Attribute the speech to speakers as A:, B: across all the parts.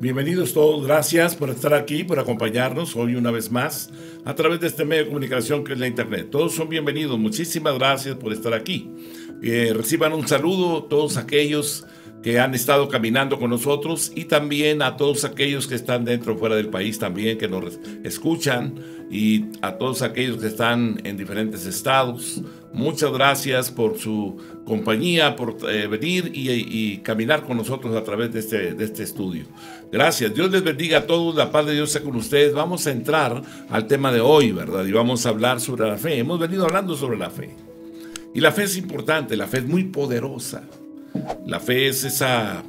A: Bienvenidos todos, gracias por estar aquí, por acompañarnos hoy una vez más a través de este medio de comunicación que es la Internet. Todos son bienvenidos, muchísimas gracias por estar aquí. Reciban un saludo a todos aquellos que han estado caminando con nosotros y también a todos aquellos que están dentro o fuera del país también, que nos escuchan, y a todos aquellos que están en diferentes estados. Muchas gracias por su compañía, por venir y caminar con nosotros a través de este estudio. Gracias, Dios les bendiga a todos, la paz de Dios sea con ustedes. Vamos a entrar al tema de hoy, ¿verdad? Y vamos a hablar sobre la fe. Hemos venido hablando sobre la fe. Y la fe es importante, la fe es muy poderosa. La fe es esa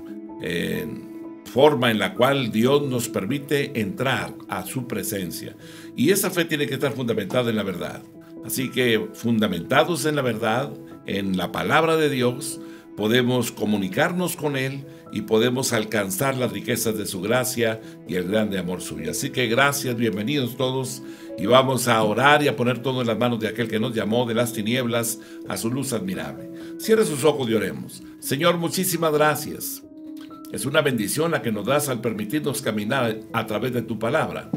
A: forma en la cual Dios nos permite entrar a su presencia. Y esa fe tiene que estar fundamentada en la verdad. Así que, fundamentados en la verdad, en la palabra de Dios, podemos comunicarnos con Él y podemos alcanzar las riquezas de su gracia y el grande amor suyo. Así que gracias, bienvenidos todos, y vamos a orar y a poner todo en las manos de aquel que nos llamó de las tinieblas a su luz admirable. Cierre sus ojos y oremos. Señor, muchísimas gracias. Es una bendición la que nos das al permitirnos caminar a través de tu palabra.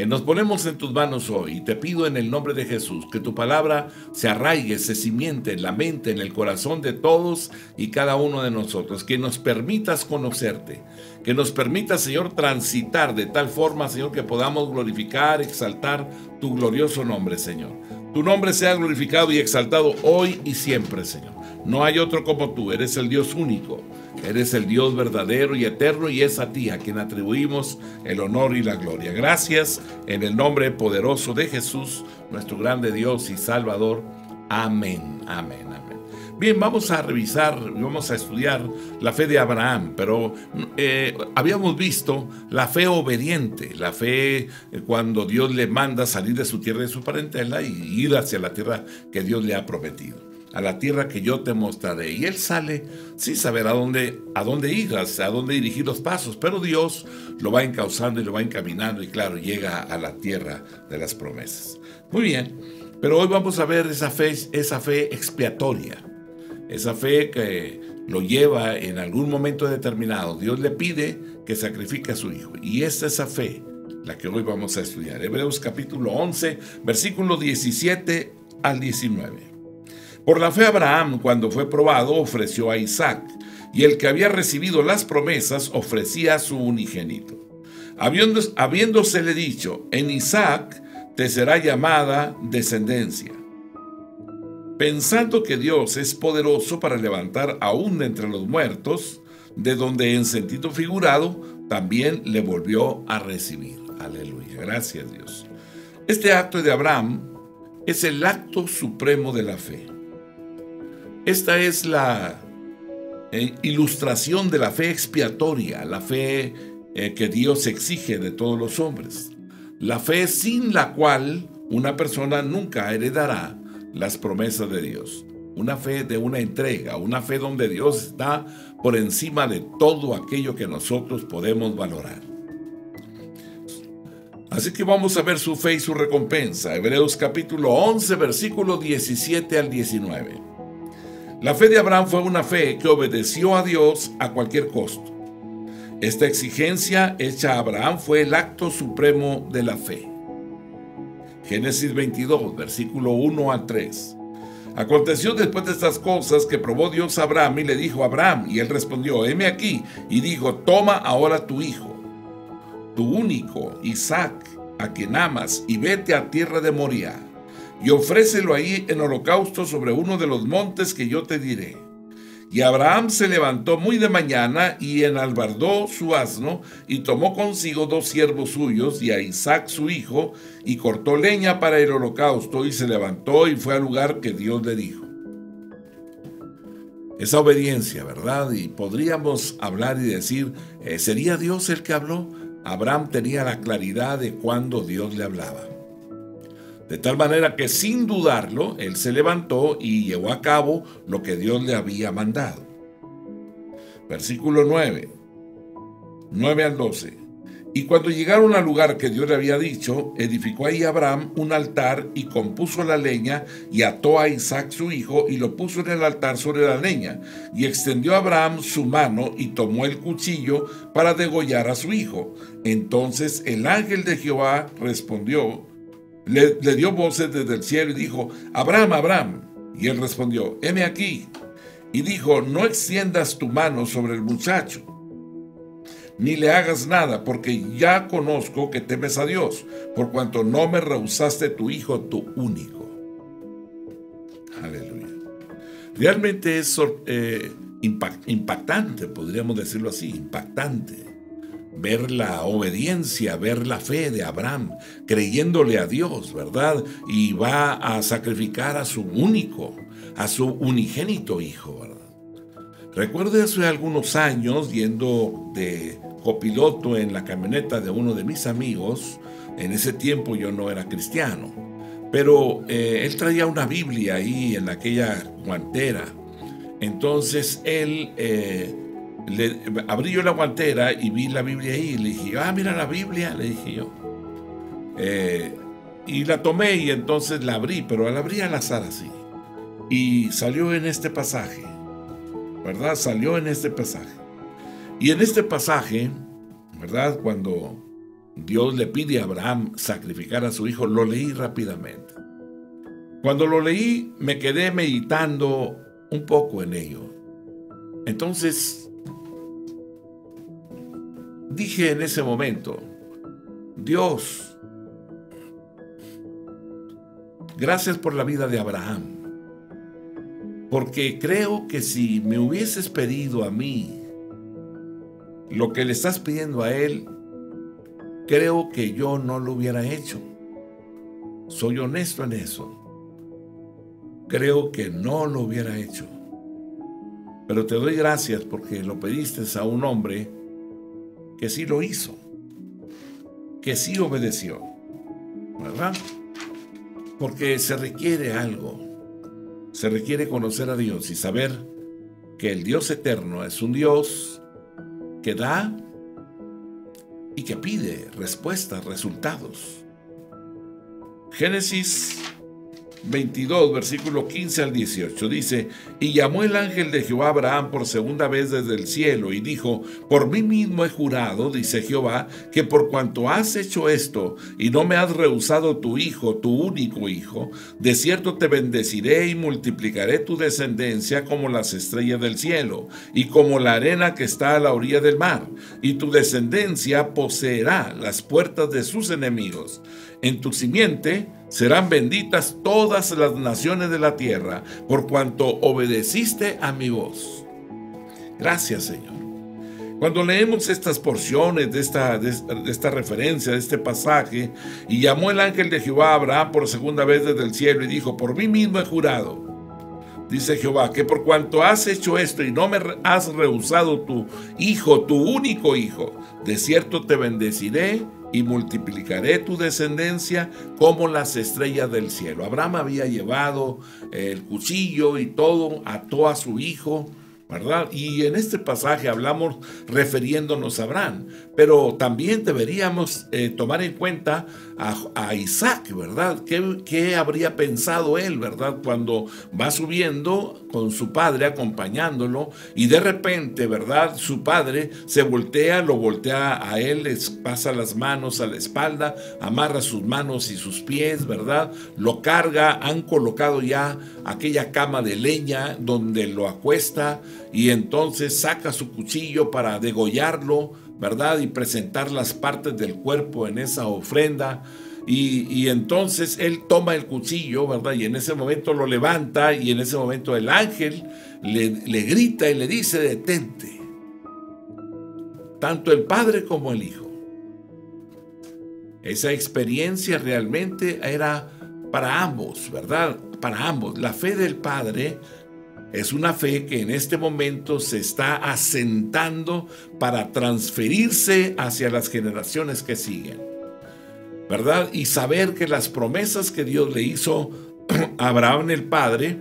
A: Nos ponemos en tus manos hoy y te pido en el nombre de Jesús que tu palabra se arraigue, se cimiente en la mente, en el corazón de todos y cada uno de nosotros. Que nos permitas conocerte, que nos permitas, Señor, transitar de tal forma, Señor, que podamos glorificar, exaltar tu glorioso nombre, Señor. Tu nombre sea glorificado y exaltado hoy y siempre, Señor. No hay otro como tú, eres el Dios único. Eres el Dios verdadero y eterno, y es a ti a quien atribuimos el honor y la gloria. Gracias en el nombre poderoso de Jesús, nuestro grande Dios y Salvador. Amén, amén, amén. Bien, vamos a revisar, vamos a estudiar la fe de Abraham, pero habíamos visto la fe obediente, la fe cuando Dios le manda salir de su tierra y de su parentela y ir hacia la tierra que Dios le ha prometido. A la tierra que yo te mostraré. Y él sale sin saber a dónde ir, a dónde dirigir los pasos, pero Dios lo va encauzando y lo va encaminando y claro, llega a la tierra de las promesas. Muy bien, pero hoy vamos a ver esa fe expiatoria, esa fe que lo lleva en algún momento determinado. Dios le pide que sacrifique a su hijo, y es esa fe la que hoy vamos a estudiar. Hebreos capítulo 11, versículo 17 al 19. Por la fe Abraham, cuando fue probado, ofreció a Isaac, y el que había recibido las promesas ofrecía a su unigénito. Habiéndosele dicho, en Isaac te será llamada descendencia. Pensando que Dios es poderoso para levantar aún de entre los muertos, de donde en sentido figurado también le volvió a recibir. Aleluya, gracias Dios. Este acto de Abraham es el acto supremo de la fe. Esta es la ilustración de la fe expiatoria, la fe que Dios exige de todos los hombres. La fe sin la cual una persona nunca heredará las promesas de Dios. Una fe de una entrega, una fe donde Dios está por encima de todo aquello que nosotros podemos valorar. Así que vamos a ver su fe y su recompensa. Hebreos capítulo 11, versículo 17 al 19. La fe de Abraham fue una fe que obedeció a Dios a cualquier costo. Esta exigencia hecha a Abraham fue el acto supremo de la fe. Génesis 22, versículo 1 al 3. Aconteció después de estas cosas que probó Dios a Abraham y le dijo a Abraham, y él respondió, heme aquí, y dijo, toma ahora tu hijo, tu único, Isaac, a quien amas, y vete a tierra de Moriah, y ofrécelo ahí en holocausto sobre uno de los montes que yo te diré. Y Abraham se levantó muy de mañana y enalbardó su asno y tomó consigo 2 siervos suyos y a Isaac su hijo y cortó leña para el holocausto y se levantó y fue al lugar que Dios le dijo. Esa obediencia, ¿verdad? Y podríamos hablar y decir, ¿sería Dios el que habló? Abraham tenía la claridad de cuando Dios le hablaba. De tal manera que sin dudarlo, él se levantó y llevó a cabo lo que Dios le había mandado. Versículo 9 al 12. Y cuando llegaron al lugar que Dios le había dicho, edificó ahí Abraham un altar y compuso la leña y ató a Isaac su hijo y lo puso en el altar sobre la leña. Y extendió Abraham su mano y tomó el cuchillo para degollar a su hijo. Entonces el ángel de Jehová respondió, le dio voces desde el cielo y dijo, Abraham, Abraham. Y él respondió, heme aquí. Y dijo, no extiendas tu mano sobre el muchacho, ni le hagas nada, porque ya conozco que temes a Dios, por cuanto no me rehusaste tu hijo, tu único. Aleluya. Realmente es impactante, podríamos decirlo así, impactante. Ver la obediencia, ver la fe de Abraham, creyéndole a Dios, ¿verdad? Y va a sacrificar a su único, a su unigénito hijo, ¿verdad? Recuerdo hace algunos años, yendo de copiloto en la camioneta de uno de mis amigos. En ese tiempo yo no era cristiano, pero él traía una Biblia ahí en aquella guantera. Entonces él, abrí yo la guantera y vi la Biblia ahí y le dije, mira la Biblia, le dije yo. Y la tomé y entonces la abrí, pero la abrí al azar así. Y salió en este pasaje, ¿verdad? Salió en este pasaje. Y en este pasaje, ¿verdad? Cuando Dios le pide a Abraham sacrificar a su hijo, lo leí rápidamente. Cuando lo leí, me quedé meditando un poco en ello. Entonces, dije en ese momento, Dios, gracias por la vida de Abraham. Porque creo que si me hubieses pedido a mí lo que le estás pidiendo a él, creo que yo no lo hubiera hecho. Soy honesto en eso. Creo que no lo hubiera hecho. Pero te doy gracias porque lo pediste a un hombre que sí lo hizo, que sí obedeció, ¿verdad? Porque se requiere algo. Se requiere conocer a Dios y saber que el Dios eterno es un Dios que da y que pide respuestas, resultados. Génesis 22, versículo 15 al 18, dice, y llamó el ángel de Jehová a Abraham por segunda vez desde el cielo, y dijo, por mí mismo he jurado, dice Jehová, que por cuanto has hecho esto, y no me has rehusado tu hijo, tu único hijo, de cierto te bendeciré y multiplicaré tu descendencia como las estrellas del cielo, y como la arena que está a la orilla del mar, y tu descendencia poseerá las puertas de sus enemigos. En tu simiente serán benditas todas las naciones de la tierra, por cuanto obedeciste a mi voz. Gracias, Señor. Cuando leemos estas porciones de esta referencia, de este pasaje, y llamó el ángel de Jehová a Abraham por segunda vez desde el cielo, y dijo, por mí mismo he jurado, dice Jehová, que por cuanto has hecho esto y no me has rehusado tu hijo, tu único hijo, de cierto te bendeciré y multiplicaré tu descendencia como las estrellas del cielo. Abraham había llevado el cuchillo y todo, ató a su hijo, ¿verdad? Y en este pasaje hablamos refiriéndonos a Abraham, pero también deberíamos tomar en cuenta a Isaac, ¿verdad? ¿Qué habría pensado él, ¿verdad? Cuando va subiendo con su padre acompañándolo y de repente, ¿verdad? Su padre se voltea, lo voltea a él, les pasa las manos a la espalda, amarra sus manos y sus pies, ¿verdad? Lo carga, han colocado ya aquella cama de leña donde lo acuesta y entonces saca su cuchillo para degollarlo, ¿verdad? Y presentar las partes del cuerpo en esa ofrenda. Y entonces él toma el cuchillo, ¿verdad? Y en ese momento lo levanta y en ese momento el ángel le grita y le dice, detente. Tanto el padre como el hijo. Esa experiencia realmente era para ambos, ¿verdad? Para ambos. La fe del padre es una fe que en este momento se está asentando para transferirse hacia las generaciones que siguen, ¿verdad? Y saber que las promesas que Dios le hizo a Abraham el padre,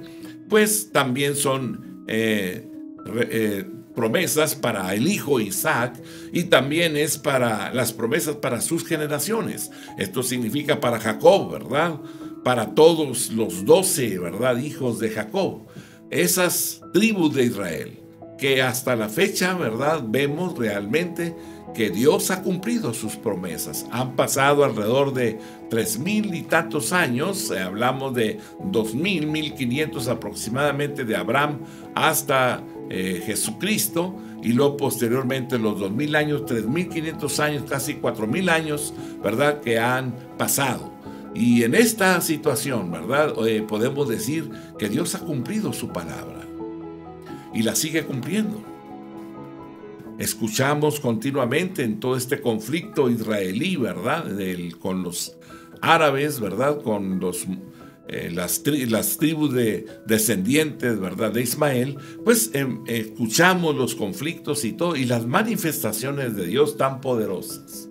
A: pues también son promesas para el hijo Isaac y también es para las promesas para sus generaciones. Esto significa para Jacob, ¿verdad? Para todos los 12, ¿verdad?, hijos de Jacob. Esas tribus de Israel que hasta la fecha, ¿verdad?, vemos realmente que Dios ha cumplido sus promesas. Han pasado alrededor de 3,000 y tantos años, hablamos de 2,000, 1,500 aproximadamente de Abraham hasta Jesucristo, y luego posteriormente los 2,000 años, 3,500 años, casi 4,000 años, ¿verdad?, que han pasado. Y en esta situación, ¿verdad?, podemos decir que Dios ha cumplido su palabra y la sigue cumpliendo. Escuchamos continuamente en todo este conflicto israelí, ¿verdad?, con los árabes, ¿verdad?, con las tribus de descendientes, ¿verdad?, de Ismael, pues escuchamos los conflictos y todo, y las manifestaciones de Dios tan poderosas.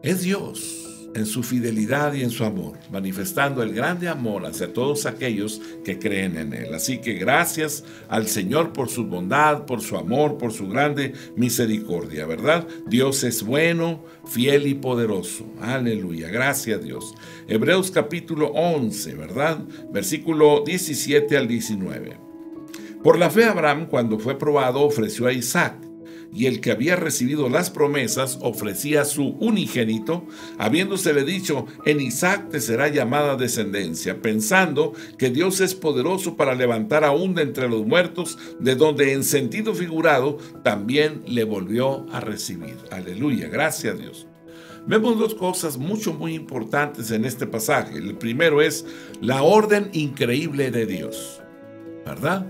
A: Es Dios en su fidelidad y en su amor, manifestando el grande amor hacia todos aquellos que creen en Él. Así que gracias al Señor por su bondad, por su amor, por su grande misericordia, ¿verdad? Dios es bueno, fiel y poderoso. Aleluya, gracias a Dios. Hebreos capítulo 11, ¿verdad? Versículo 17 al 19. Por la fe Abraham, cuando fue probado, ofreció a Isaac. Y el que había recibido las promesas ofrecía su unigénito, habiéndosele dicho: en Isaac te será llamada descendencia, pensando que Dios es poderoso para levantar aún de entre los muertos, de donde en sentido figurado también le volvió a recibir. Aleluya, gracias a Dios. Vemos dos cosas muy importantes en este pasaje. El primero es la orden increíble de Dios, ¿verdad?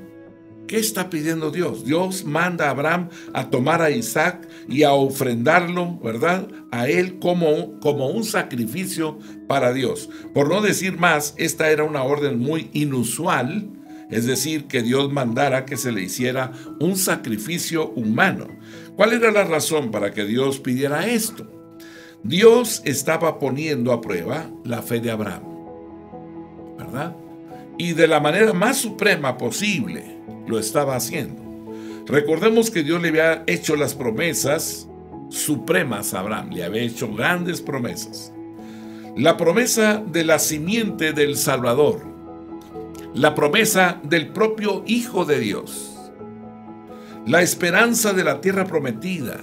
A: ¿Qué está pidiendo Dios? Dios manda a Abraham a tomar a Isaac y a ofrendarlo, ¿verdad?, a él como un sacrificio para Dios. Por no decir más, esta era una orden muy inusual, es decir, que Dios mandara que se le hiciera un sacrificio humano. ¿Cuál era la razón para que Dios pidiera esto? Dios estaba poniendo a prueba la fe de Abraham, ¿verdad? Y de la manera más suprema posible lo estaba haciendo. Recordemos que Dios le había hecho las promesas supremas a Abraham, le había hecho grandes promesas. La promesa de la simiente del Salvador, la promesa del propio Hijo de Dios, la esperanza de la tierra prometida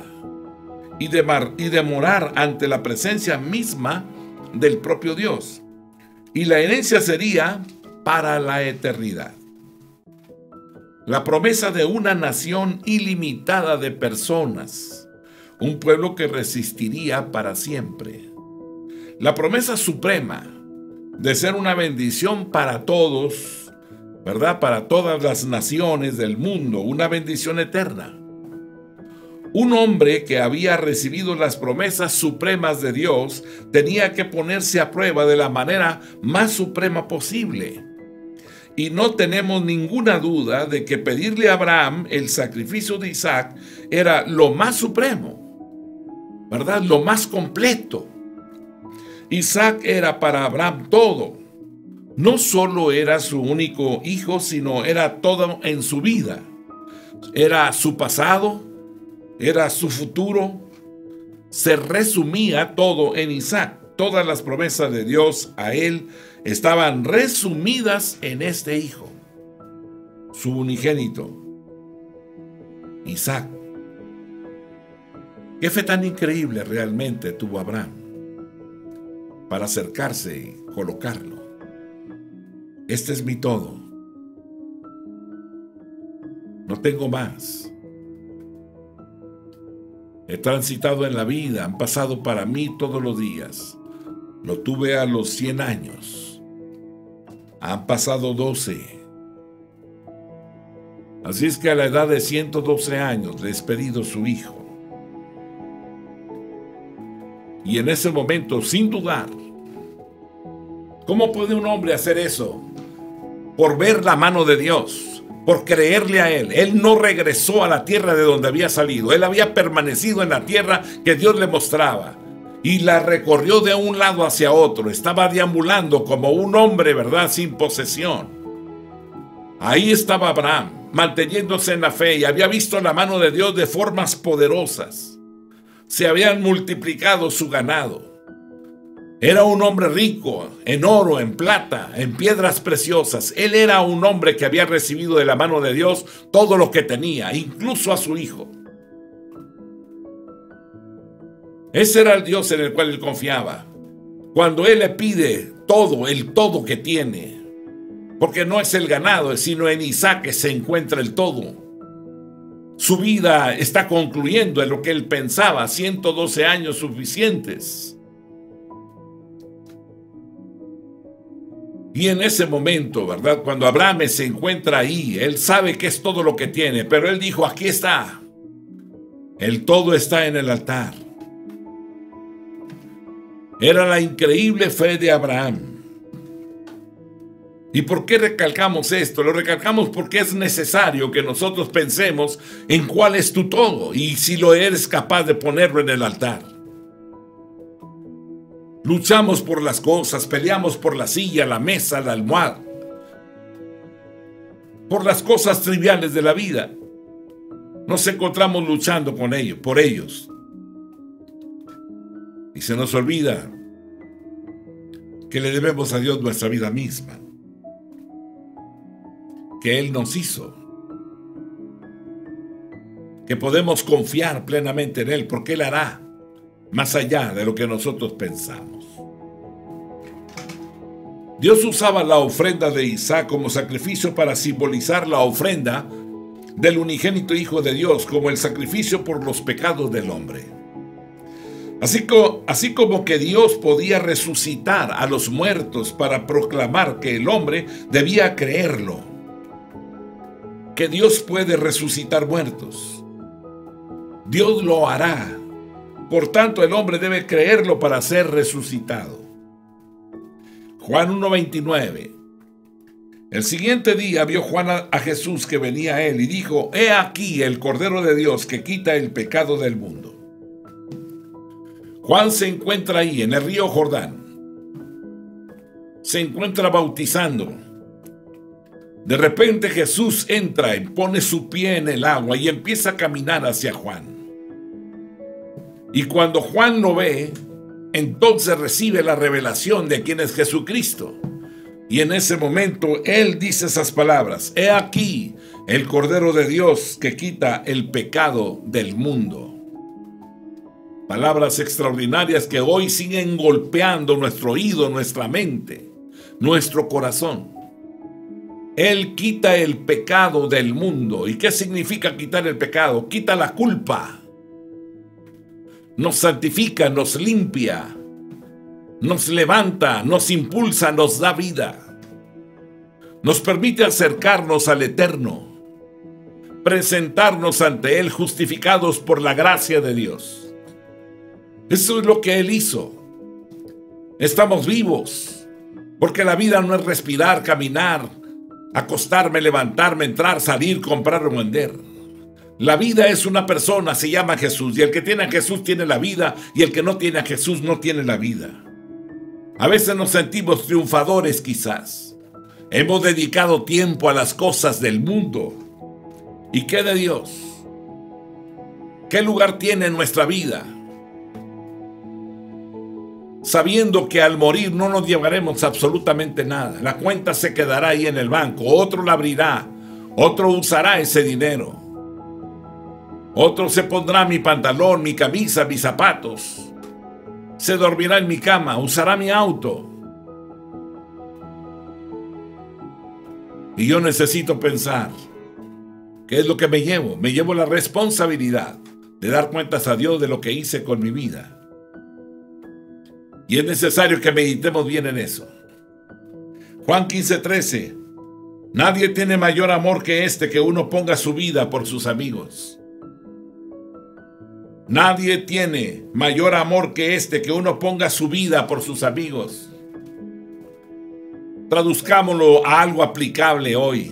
A: y de morar ante la presencia misma del propio Dios. Y la herencia sería para la eternidad. La promesa de una nación ilimitada de personas, un pueblo que resistiría para siempre. La promesa suprema de ser una bendición para todos, ¿verdad?, para todas las naciones del mundo, una bendición eterna. Un hombre que había recibido las promesas supremas de Dios tenía que ponerse a prueba de la manera más suprema posible. Y no tenemos ninguna duda de que pedirle a Abraham el sacrificio de Isaac era lo más supremo, ¿verdad?, lo más completo. Isaac era para Abraham todo. No solo era su único hijo, sino era todo en su vida. Era su pasado, era su futuro. Se resumía todo en Isaac. Todas las promesas de Dios a él estaban resumidas en este hijo, su unigénito, Isaac. Qué fe tan increíble realmente tuvo Abraham para acercarse y colocarlo. Este es mi todo. No tengo más. He transitado en la vida, han pasado para mí todos los días. Lo tuve a los 100 años. Han pasado 12. Así es que a la edad de 112 años le he despedido su hijo. Y en ese momento, sin dudar, ¿cómo puede un hombre hacer eso? Por ver la mano de Dios, por creerle a Él. Él no regresó a la tierra de donde había salido. Él había permanecido en la tierra que Dios le mostraba. Y la recorrió de un lado hacia otro. Estaba deambulando como un hombre, ¿verdad?, sin posesión. Ahí estaba Abraham, manteniéndose en la fe y había visto la mano de Dios de formas poderosas. Se habían multiplicado su ganado. Era un hombre rico en oro, en plata, en piedras preciosas. Él era un hombre que había recibido de la mano de Dios todo lo que tenía, incluso a su hijo. Ese era el Dios en el cual él confiaba. Cuando él le pide todo, el todo que tiene, porque no es el ganado, sino en Isaac que se encuentra el todo. Su vida está concluyendo en lo que él pensaba, 112 años suficientes. Y en ese momento, ¿verdad? Cuando Abraham se encuentra ahí, él sabe que es todo lo que tiene, pero él dijo, aquí está. El todo está en el altar. Era la increíble fe de Abraham. ¿Y por qué recalcamos esto? Lo recalcamos porque es necesario que nosotros pensemos en cuál es tu todo y si lo eres capaz de ponerlo en el altar. Luchamos por las cosas, peleamos por la silla, la mesa, la almohada, por las cosas triviales de la vida. Nos encontramos luchando con ellos, por ellos. Y se nos olvida que le debemos a Dios nuestra vida misma, que Él nos hizo, que podemos confiar plenamente en Él, porque Él hará más allá de lo que nosotros pensamos. Dios usaba la ofrenda de Isaac como sacrificio para simbolizar la ofrenda del unigénito Hijo de Dios como el sacrificio por los pecados del hombre. Así como que Dios podía resucitar a los muertos para proclamar que el hombre debía creerlo, que Dios puede resucitar muertos. Dios lo hará. Por tanto, el hombre debe creerlo para ser resucitado. Juan 1:29. El siguiente día vio Juan a Jesús que venía a él y dijo, he aquí el Cordero de Dios que quita el pecado del mundo. Juan se encuentra ahí en el río Jordán. Se encuentra bautizando. De repente Jesús entra y pone su pie en el agua y empieza a caminar hacia Juan. Y cuando Juan lo ve, entonces recibe la revelación de quién es Jesucristo. Y en ese momento él dice esas palabras, he aquí el Cordero de Dios que quita el pecado del mundo. Palabras extraordinarias que hoy siguen golpeando nuestro oído, nuestra mente, nuestro corazón. Él quita el pecado del mundo. ¿Y qué significa quitar el pecado? Quita la culpa. Nos santifica, nos limpia, nos levanta, nos impulsa, nos da vida. Nos permite acercarnos al Eterno, presentarnos ante Él justificados por la gracia de Dios. Eso es lo que Él hizo. Estamos vivos, porque la vida no es respirar, caminar, acostarme, levantarme, entrar, salir, comprar o vender. La vida es una persona, se llama Jesús, y el que tiene a Jesús tiene la vida, y el que no tiene a Jesús no tiene la vida. A veces nos sentimos triunfadores quizás. Hemos dedicado tiempo a las cosas del mundo. ¿Y qué de Dios? ¿Qué lugar tiene en nuestra vida? Sabiendo que al morir no nos llevaremos absolutamente nada. La cuenta se quedará ahí en el banco. Otro la abrirá. Otro usará ese dinero. Otro se pondrá mi pantalón, mi camisa, mis zapatos. Se dormirá en mi cama. Usará mi auto. Y yo necesito pensar, ¿qué es lo que me llevo? Me llevo la responsabilidad de dar cuentas a Dios de lo que hice con mi vida. Y es necesario que meditemos bien en eso. Juan 15:13. Nadie tiene mayor amor que este, que uno ponga su vida por sus amigos. Nadie tiene mayor amor que este, que uno ponga su vida por sus amigos. Traduzcámoslo a algo aplicable hoy.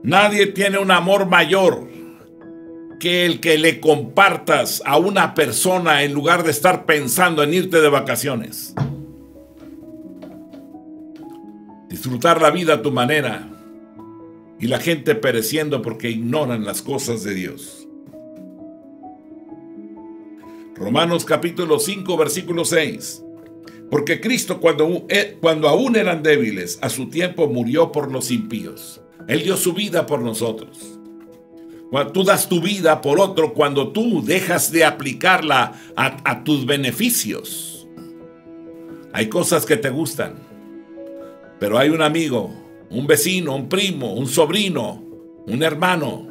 A: Nadie tiene un amor mayor que el que le compartas a una persona en lugar de estar pensando en irte de vacaciones. Disfrutar la vida a tu manera. y la gente pereciendo porque ignoran las cosas de Dios. Romanos capítulo 5, versículo 6. Porque Cristo, cuando aún eran débiles, a su tiempo murió por los impíos. Él dio su vida por nosotros. Cuando tú das tu vida por otro, cuando tú dejas de aplicarla a tus beneficios. Hay cosas que te gustan, pero hay un amigo, un vecino, un primo, un sobrino, un hermano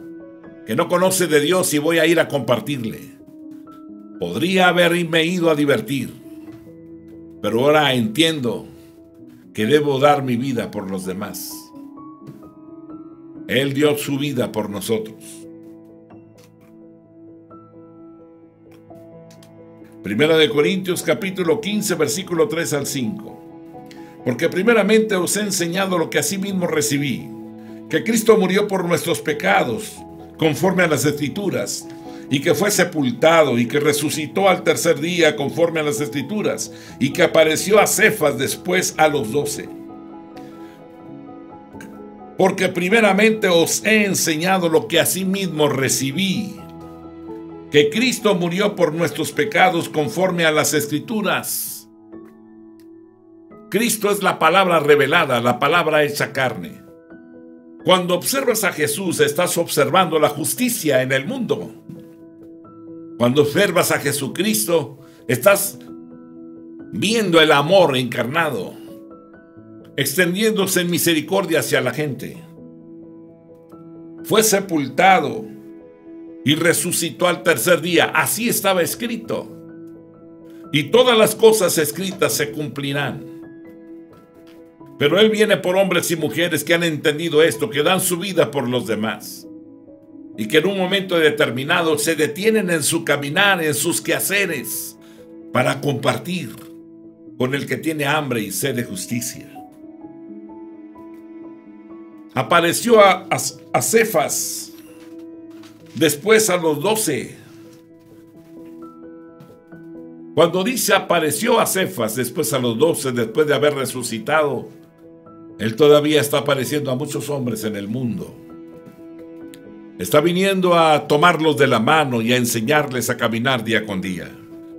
A: que no conoce de Dios y voy a ir a compartirle. Podría haberme ido a divertir, pero ahora entiendo que debo dar mi vida por los demás. Él dio su vida por nosotros. Primera de Corintios capítulo 15, versículo 3 al 5. Porque primeramente os he enseñado lo que asimismo recibí, que Cristo murió por nuestros pecados, conforme a las Escrituras, y que fue sepultado, y que resucitó al tercer día, conforme a las Escrituras, y que apareció a Cefas, después a los 12. Porque primeramente os he enseñado lo que asimismo recibí, que Cristo murió por nuestros pecados conforme a las Escrituras. Cristo es la palabra revelada, la palabra hecha carne. Cuando observas a Jesús, estás observando la justicia en el mundo. Cuando observas a Jesucristo, estás viendo el amor encarnado, extendiéndose en misericordia hacia la gente. Fue sepultado y resucitó al tercer día. Así estaba escrito. Y todas las cosas escritas se cumplirán. Pero Él viene por hombres y mujeres que han entendido esto, que dan su vida por los demás. Y que en un momento determinado se detienen en su caminar, en sus quehaceres, para compartir con el que tiene hambre y sed de justicia. Apareció a Cefas, después a los 12. Cuando dice apareció a Cefas, después a los 12, después de haber resucitado, Él todavía está apareciendo a muchos hombres en el mundo. Está viniendo a tomarlos de la mano y a enseñarles a caminar día con día,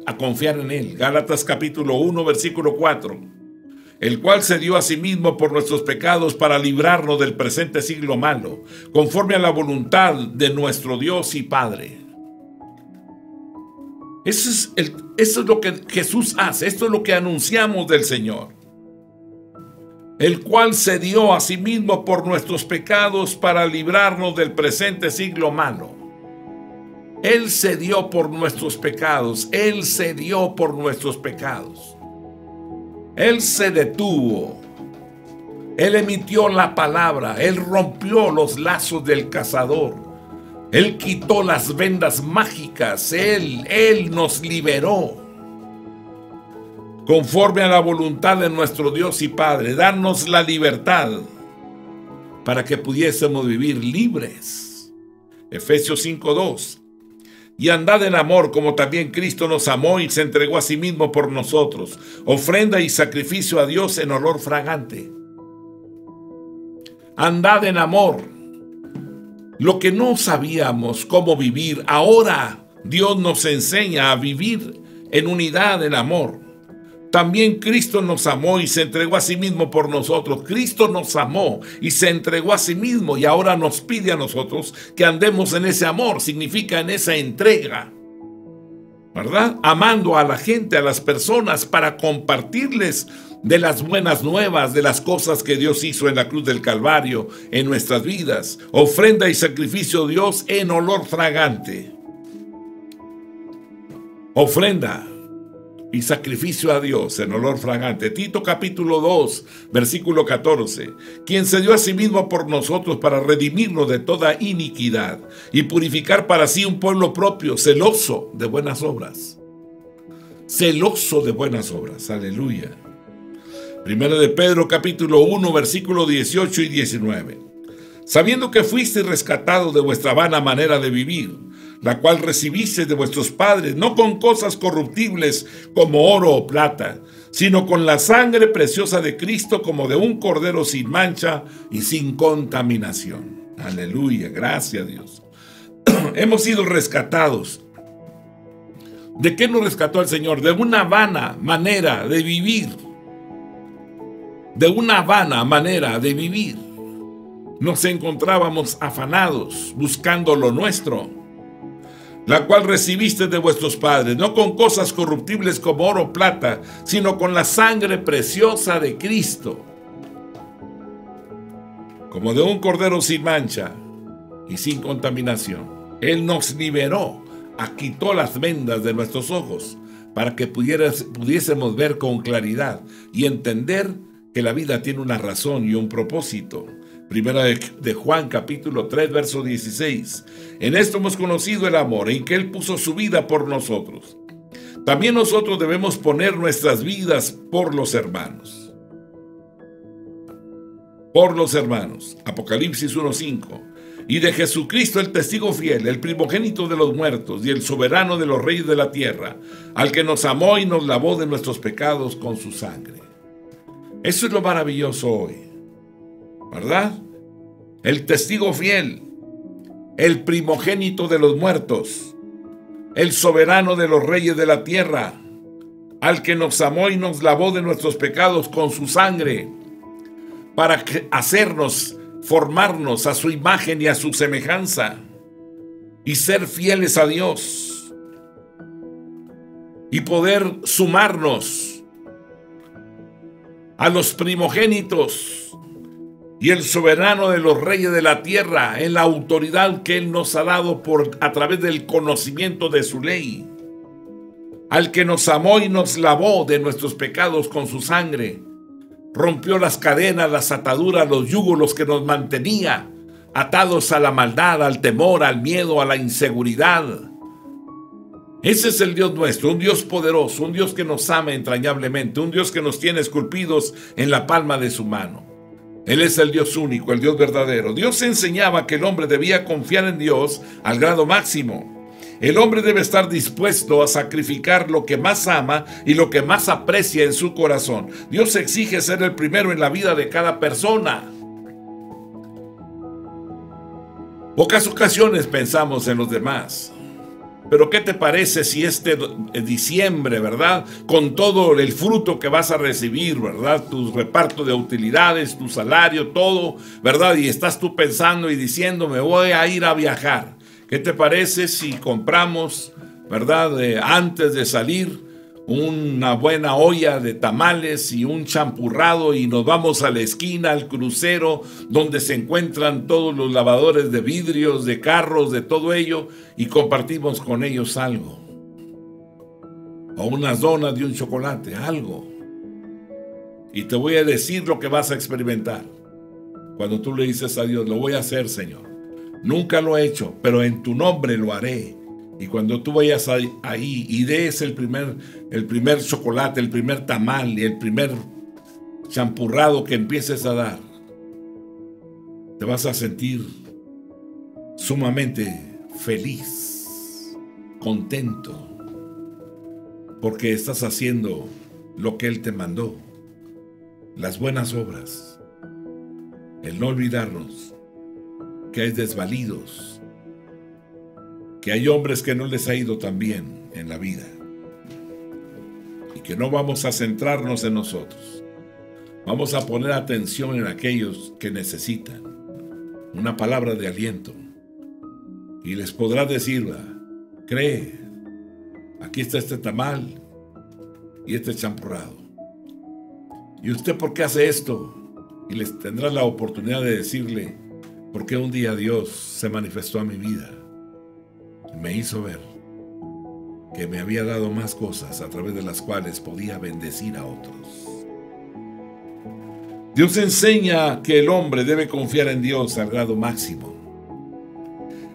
A: a confiar en Él. Gálatas capítulo 1, versículo 4. El cual se dio a sí mismo por nuestros pecados para librarnos del presente siglo malo, conforme a la voluntad de nuestro Dios y Padre. Eso es lo que Jesús hace, esto es lo que anunciamos del Señor. El cual se dio a sí mismo por nuestros pecados para librarnos del presente siglo malo. Él se dio por nuestros pecados, Él se dio por nuestros pecados. Él se detuvo, Él emitió la palabra, Él rompió los lazos del cazador, Él quitó las vendas mágicas, Él nos liberó. Conforme a la voluntad de nuestro Dios y Padre, darnos la libertad para que pudiésemos vivir libres. Efesios 5:2. Y andad en amor como también Cristo nos amó y se entregó a sí mismo por nosotros, ofrenda y sacrificio a Dios en olor fragante. Andad en amor. Lo que no sabíamos cómo vivir, ahora Dios nos enseña a vivir en unidad, en amor. También Cristo nos amó y se entregó a sí mismo por nosotros. Cristo nos amó y se entregó a sí mismo y ahora nos pide a nosotros que andemos en ese amor. Significa en esa entrega, ¿verdad? Amando a la gente, a las personas, para compartirles de las buenas nuevas, de las cosas que Dios hizo en la cruz del Calvario, en nuestras vidas. Ofrenda y sacrificio a Dios en olor fragante. Ofrenda y sacrificio a Dios en olor fragante. Tito capítulo 2, versículo 14. Quien se dio a sí mismo por nosotros para redimirnos de toda iniquidad y purificar para sí un pueblo propio, celoso de buenas obras. Celoso de buenas obras. Aleluya. Primera de Pedro capítulo 1, versículo 18 y 19. Sabiendo que fuisteis rescatados de vuestra vana manera de vivir, la cual recibisteis de vuestros padres, no con cosas corruptibles como oro o plata, sino con la sangre preciosa de Cristo, como de un cordero sin mancha y sin contaminación. Aleluya, gracias a Dios. Hemos sido rescatados. ¿De qué nos rescató el Señor? De una vana manera de vivir. De una vana manera de vivir. Nos encontrábamos afanados, buscando lo nuestro, la cual recibiste de vuestros padres, no con cosas corruptibles como oro o plata, sino con la sangre preciosa de Cristo, como de un cordero sin mancha y sin contaminación. Él nos liberó, quitó las vendas de nuestros ojos, para que pudiésemos ver con claridad y entender que la vida tiene una razón y un propósito. Primera de Juan, capítulo 3, verso 16. En esto hemos conocido el amor, en que Él puso su vida por nosotros. También nosotros debemos poner nuestras vidas por los hermanos. Por los hermanos. Apocalipsis 1:5. Y de Jesucristo el testigo fiel, el primogénito de los muertos y el soberano de los reyes de la tierra, al que nos amó y nos lavó de nuestros pecados con su sangre. Eso es lo maravilloso hoy, ¿verdad? El testigo fiel, el primogénito de los muertos, el soberano de los reyes de la tierra, al que nos amó y nos lavó de nuestros pecados con su sangre, para hacernos, formarnos a su imagen y a su semejanza, y ser fieles a Dios, y poder sumarnos a los primogénitos y el soberano de los reyes de la tierra en la autoridad que Él nos ha dado a través del conocimiento de su ley, al que nos amó y nos lavó de nuestros pecados con su sangre, rompió las cadenas, las ataduras, los yugos, los que nos mantenía atados a la maldad, al temor, al miedo, a la inseguridad. Ese es el Dios nuestro, un Dios poderoso, un Dios que nos ama entrañablemente, un Dios que nos tiene esculpidos en la palma de su mano. Él es el Dios único, el Dios verdadero. Dios enseñaba que el hombre debía confiar en Dios al grado máximo. El hombre debe estar dispuesto a sacrificar lo que más ama y lo que más aprecia en su corazón. Dios exige ser el primero en la vida de cada persona. Pocas ocasiones pensamos en los demás. Pero ¿qué te parece si este diciembre, verdad, con todo el fruto que vas a recibir, verdad, tu reparto de utilidades, tu salario, todo, verdad, y estás tú pensando y diciendo, me voy a ir a viajar? ¿Qué te parece si compramos, verdad, antes de salir, una buena olla de tamales y un champurrado y nos vamos a la esquina, al crucero, donde se encuentran todos los lavadores de vidrios, de carros, de todo ello, y compartimos con ellos algo? O unas donas y un chocolate, algo. Y te voy a decir lo que vas a experimentar. Cuando tú le dices a Dios, lo voy a hacer, Señor. Nunca lo he hecho, pero en tu nombre lo haré. Y cuando tú vayas ahí y des el primer chocolate, el primer tamal y el primer champurrado que empieces a dar, te vas a sentir sumamente feliz, contento, porque estás haciendo lo que Él te mandó, las buenas obras, el no olvidarnos que hay desvalidos, que hay hombres que no les ha ido tan bien en la vida y que no vamos a centrarnos en nosotros. Vamos a poner atención en aquellos que necesitan una palabra de aliento y les podrás decir, cree, aquí está este tamal y este champurrado. ¿Y usted por qué hace esto? Y les tendrás la oportunidad de decirle, porque un día Dios se manifestó a mi vida. Me hizo ver que me había dado más cosas a través de las cuales podía bendecir a otros. Dios enseña que el hombre debe confiar en Dios al grado máximo.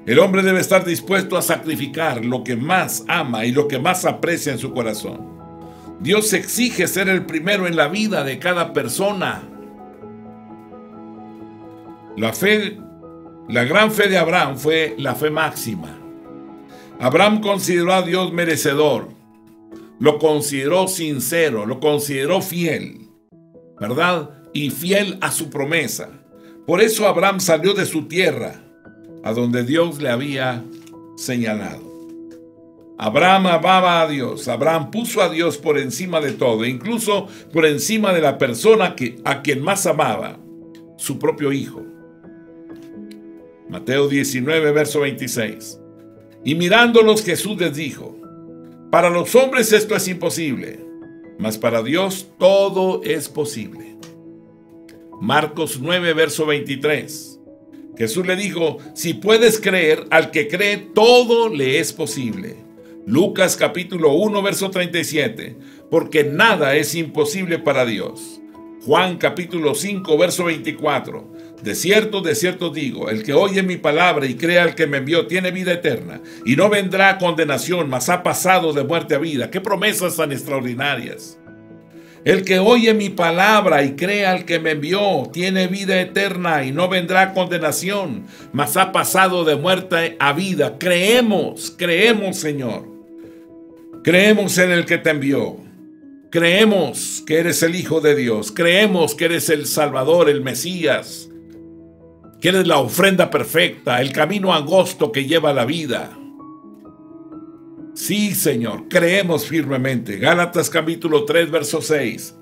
A: El hombre debe estar dispuesto a sacrificar lo que más ama y lo que más aprecia en su corazón. Dios exige ser el primero en la vida de cada persona. La gran fe de Abraham fue la fe máxima. Abraham consideró a Dios merecedor, lo consideró sincero, lo consideró fiel, ¿verdad? Y fiel a su promesa. Por eso Abraham salió de su tierra, a donde Dios le había señalado. Abraham amaba a Dios. Abraham puso a Dios por encima de todo, incluso por encima de la persona a quien más amaba, su propio hijo. Mateo 19, verso 26. Y mirándolos, Jesús les dijo: para los hombres esto es imposible, mas para Dios todo es posible. Marcos 9, verso 23. Jesús le dijo: si puedes creer, al que cree todo le es posible. Lucas capítulo 1, verso 37. Porque nada es imposible para Dios. Juan capítulo 5, verso 24. De cierto digo, el que oye mi palabra y crea al que me envió tiene vida eterna, y no vendrá a condenación, mas ha pasado de muerte a vida. ¡Qué promesas tan extraordinarias! El que oye mi palabra y crea al que me envió tiene vida eterna y no vendrá a condenación, mas ha pasado de muerte a vida. Creemos, Señor. Creemos en el que te envió. Creemos que eres el Hijo de Dios. Creemos que eres el Salvador, el Mesías, que eres la ofrenda perfecta, el camino angosto que lleva a la vida. Sí, Señor, creemos firmemente. Gálatas capítulo 3, verso 6.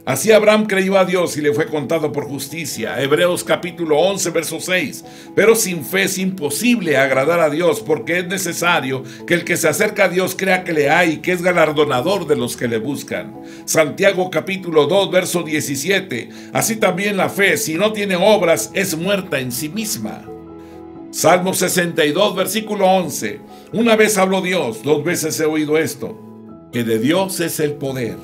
A: Así Abraham creyó a Dios y le fue contado por justicia. Hebreos capítulo 11, verso 6. Pero sin fe es imposible agradar a Dios, porque es necesario que el que se acerca a Dios crea que le hay y que es galardonador de los que le buscan. Santiago capítulo 2, verso 17. Así también la fe, si no tiene obras, es muerta en sí misma. Salmo 62, versículo 11. Una vez habló Dios, dos veces he oído esto, que de Dios es el poder.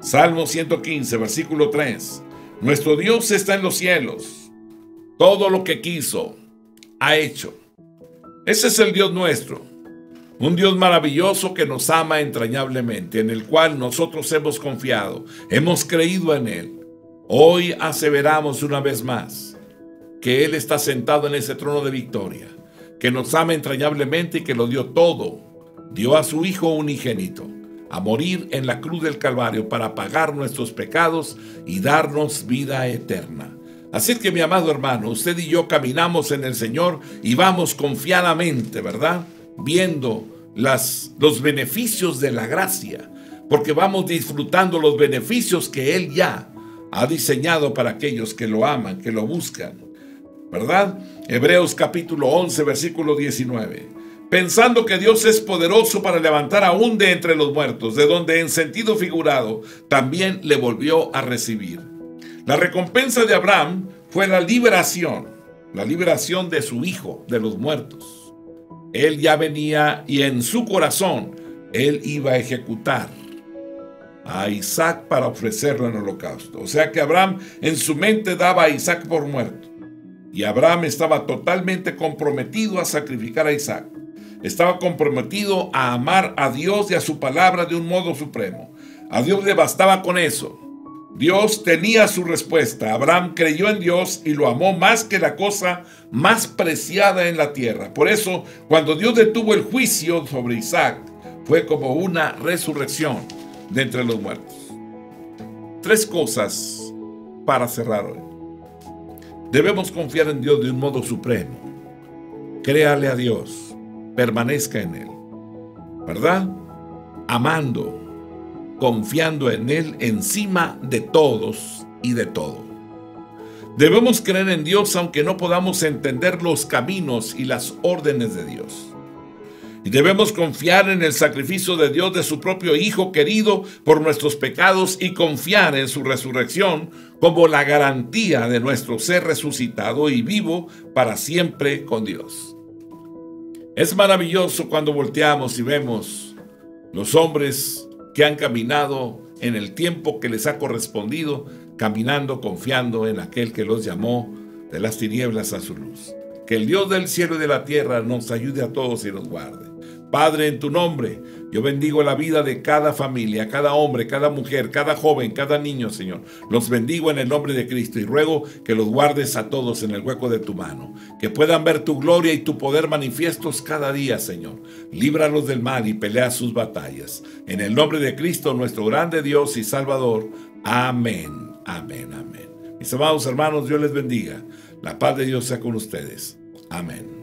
A: Salmo 115, versículo 3. Nuestro Dios está en los cielos. Todo lo que quiso, ha hecho. Ese es el Dios nuestro. Un Dios maravilloso que nos ama entrañablemente, en el cual nosotros hemos confiado, hemos creído en Él. Hoy aseveramos una vez más que Él está sentado en ese trono de victoria, que nos ama entrañablemente y que lo dio todo. Dio a su Hijo unigénito a morir en la cruz del Calvario para pagar nuestros pecados y darnos vida eterna. Así que, mi amado hermano, usted y yo caminamos en el Señor y vamos confiadamente, ¿verdad? Viendo los beneficios de la gracia, porque vamos disfrutando los beneficios que Él ya ha diseñado para aquellos que lo aman, que lo buscan, ¿verdad? Hebreos capítulo 11, versículo 19. Pensando que Dios es poderoso para levantar aún de entre los muertos, de donde en sentido figurado también le volvió a recibir. La recompensa de Abraham fue la liberación de su hijo de los muertos. Él ya venía y en su corazón él iba a ejecutar a Isaac para ofrecerlo en holocausto. O sea que Abraham en su mente daba a Isaac por muerto. Y Abraham estaba totalmente comprometido a sacrificar a Isaac. Estaba comprometido a amar a Dios y a su palabra de un modo supremo. A Dios le bastaba con eso. Dios tenía su respuesta. Abraham creyó en Dios y lo amó más que la cosa más preciada en la tierra. Por eso, cuando Dios detuvo el juicio sobre Isaac, fue como una resurrección de entre los muertos. 3 cosas para cerrar hoy. Debemos confiar en Dios de un modo supremo. Créale a Dios. Permanezca en Él, ¿verdad? Amando, confiando en Él encima de todos y de todo. Debemos creer en Dios aunque no podamos entender los caminos y las órdenes de Dios. Y debemos confiar en el sacrificio de Dios de su propio Hijo querido por nuestros pecados y confiar en su resurrección como la garantía de nuestro ser resucitado y vivo para siempre con Dios. Es maravilloso cuando volteamos y vemos los hombres que han caminado en el tiempo que les ha correspondido, caminando confiando en aquel que los llamó de las tinieblas a su luz. Que el Dios del cielo y de la tierra nos ayude a todos y nos guarde. Padre, en tu nombre, yo bendigo la vida de cada familia, cada hombre, cada mujer, cada joven, cada niño, Señor. Los bendigo en el nombre de Cristo y ruego que los guardes a todos en el hueco de tu mano. Que puedan ver tu gloria y tu poder manifiestos cada día, Señor. Líbralos del mal y pelea sus batallas. En el nombre de Cristo, nuestro grande Dios y Salvador. Amén, amén, amén. Mis amados hermanos, Dios les bendiga. La paz de Dios sea con ustedes. Amén.